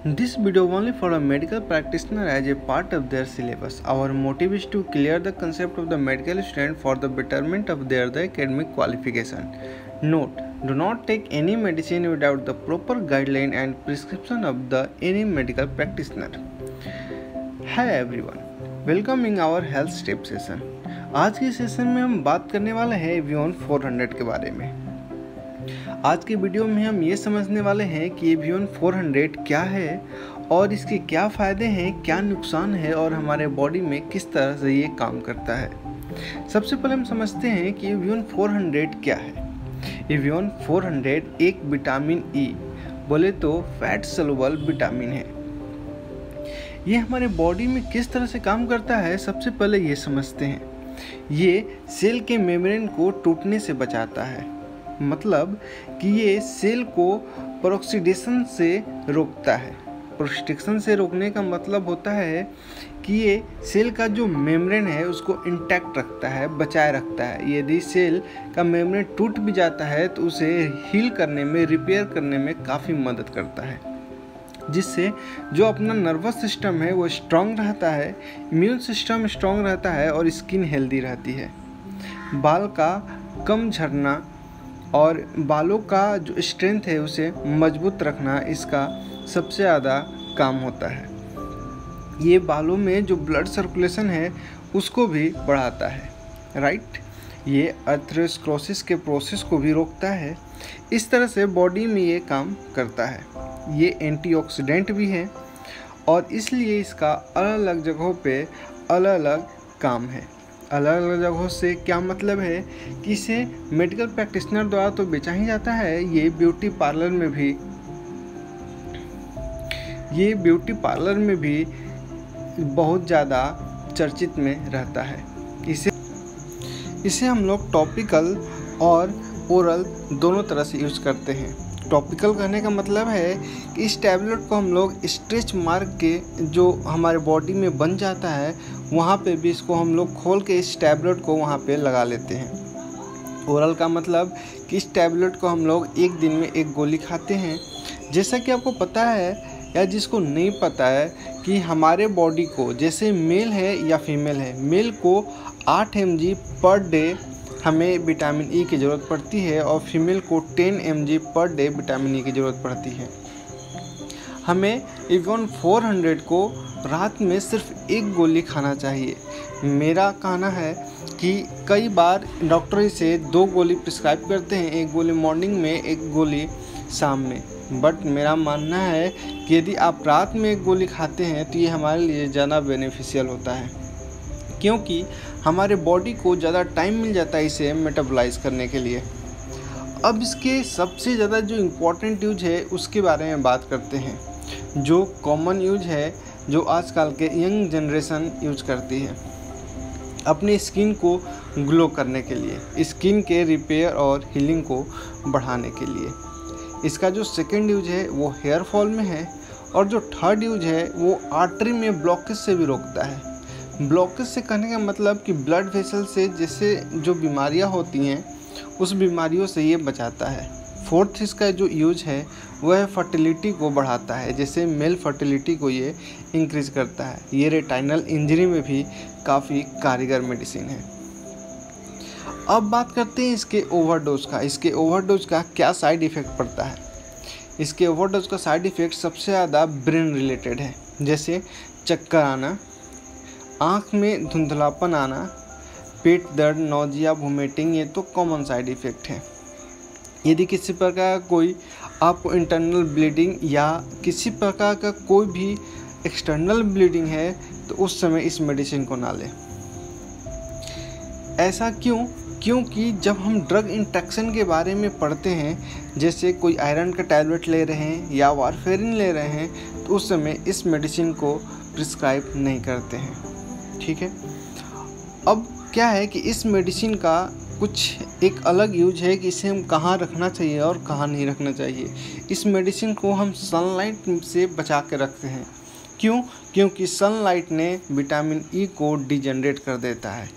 This video only for a medical practitioner as a part of their syllabus. Our motive is to clear the concept of the medical student for the betterment of their academic qualification. Note: do not take any medicine without the proper guideline and prescription of any medical practitioner. Hi everyone, welcome in our health step session. आज के session में हम बात करने वाले हैं avian 400 के बारे में। आज के वीडियो में हम ये समझने वाले हैं कि एवियन 400 क्या है और इसके क्या फ़ायदे हैं, क्या नुकसान है और हमारे बॉडी में किस तरह से ये काम करता है। सबसे पहले हम समझते हैं कि एवियन 400 क्या है। एवियन 400 एक विटामिन ई, बोले तो फैट सोल्यूबल विटामिन है। ये हमारे बॉडी में किस तरह से काम करता है, सबसे पहले ये समझते हैं। ये सेल के मेम्ब्रेन को टूटने से बचाता है, मतलब कि ये सेल को प्रोक्सीडेशन से रोकता है। प्रोक्सीडेशन से रोकने का मतलब होता है कि ये सेल का जो मेम्ब्रेन है उसको इंटैक्ट रखता है, बचाए रखता है। यदि सेल का मेम्ब्रेन टूट भी जाता है तो उसे हील करने में, रिपेयर करने में काफ़ी मदद करता है, जिससे जो अपना नर्वस सिस्टम है वो स्ट्रांग रहता है, इम्यून सिस्टम स्ट्रांग रहता है और स्किन हेल्दी रहती है। बाल का कम झड़ना और बालों का जो स्ट्रेंथ है उसे मजबूत रखना इसका सबसे ज़्यादा काम होता है। ये बालों में जो ब्लड सर्कुलेशन है उसको भी बढ़ाता है, राइट। ये अर्थरोस्क्लेरोसिस के प्रोसेस को भी रोकता है। इस तरह से बॉडी में ये काम करता है। ये एंटीऑक्सीडेंट भी है और इसलिए इसका अलग अलग जगहों पे अलग अलग काम है। अलग अलग जगहों से क्या मतलब है कि इसे मेडिकल प्रैक्टिशनर द्वारा तो बेचा ही जाता है, ये ब्यूटी पार्लर में भी बहुत ज़्यादा चर्चित में रहता है। इसे हम लोग टॉपिकल और ओरल दोनों तरह से यूज करते हैं। टॉपिकल कहने का मतलब है कि इस टैबलेट को हम लोग स्ट्रेच मार्क के जो हमारे बॉडी में बन जाता है वहाँ पे भी इसको हम लोग खोल के इस टैबलेट को वहाँ पे लगा लेते हैं। ओरल का मतलब कि इस टैबलेट को हम लोग एक दिन में एक गोली खाते हैं। जैसा कि आपको पता है या जिसको नहीं पता है कि हमारे बॉडी को, जैसे मेल है या फीमेल है, मेल को 8 mg पर डे हमें विटामिन ई की ज़रूरत पड़ती है और फीमेल को 10 mg per day vitamin E की ज़रूरत पड़ती है। हमें एवियन 400 को रात में सिर्फ एक गोली खाना चाहिए। मेरा कहना है कि कई बार डॉक्टर इसे 2 गोली प्रिस्क्राइब करते हैं, एक गोली मॉर्निंग में, एक गोली शाम में। बट मेरा मानना है कि यदि आप रात में एक गोली खाते हैं तो ये हमारे लिए ज़्यादा बेनिफिशियल होता है, क्योंकि हमारे बॉडी को ज़्यादा टाइम मिल जाता है इसे मेटाबोलाइज करने के लिए। अब इसके सबसे ज़्यादा जो इम्पोर्टेंट यूज है उसके बारे में बात करते हैं, जो कॉमन यूज है, जो आजकल के यंग जनरेशन यूज करती है अपने स्किन को ग्लो करने के लिए, स्किन के रिपेयर और हीलिंग को बढ़ाने के लिए। इसका जो सेकंड यूज है वो हेयर फॉल में है और जो थर्ड यूज है वो आर्टरी में ब्लॉकेज से भी रोकता है। ब्लॉकेज से कहने का मतलब कि ब्लड वेसल से जैसे जो बीमारियां होती हैं उस बीमारियों से ये बचाता है। फोर्थ इसका जो यूज है वह फर्टिलिटी को बढ़ाता है, जैसे मेल फर्टिलिटी को ये इंक्रीज करता है। ये रेटाइनल इंजरी में भी काफ़ी कारगर मेडिसिन है। अब बात करते हैं इसके ओवरडोज का। इसके ओवरडोज का क्या साइड इफ़ेक्ट पड़ता है। इसके ओवरडोज का साइड इफ़ेक्ट सबसे ज़्यादा ब्रेन रिलेटेड है, जैसे चक्कर आना, आँख में धुंधलापन आना, पेट दर्द, नौजिया, वोमिटिंग, ये तो कॉमन साइड इफ़ेक्ट है। यदि किसी प्रकार का कोई आपको इंटरनल ब्लीडिंग या किसी प्रकार का कोई भी एक्सटर्नल ब्लीडिंग है तो उस समय इस मेडिसिन को ना लें। ऐसा क्यों? क्योंकि जब हम ड्रग इंट्रैक्शन के बारे में पढ़ते हैं, जैसे कोई आयरन का टैबलेट ले रहे हैं या वारफेरिन ले रहे हैं, तो उस समय इस मेडिसिन को प्रिस्क्राइब नहीं करते हैं, ठीक है। अब क्या है कि इस मेडिसिन का कुछ एक अलग यूज है कि इसे हम कहाँ रखना चाहिए और कहाँ नहीं रखना चाहिए। इस मेडिसिन को हम सनलाइट से बचा के रखते हैं। क्यों? क्योंकि सनलाइट ने विटामिन ई को डिजेनरेट कर देता है,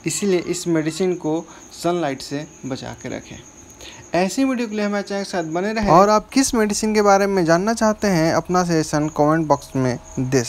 इसीलिए इस मेडिसिन को सनलाइट से बचा के रखें। ऐसी वीडियो के लिए हमारे चैनल के साथ बने रहें और आप किस मेडिसिन के बारे में जानना चाहते हैं अपना सजेशन कमेंट बॉक्स में दे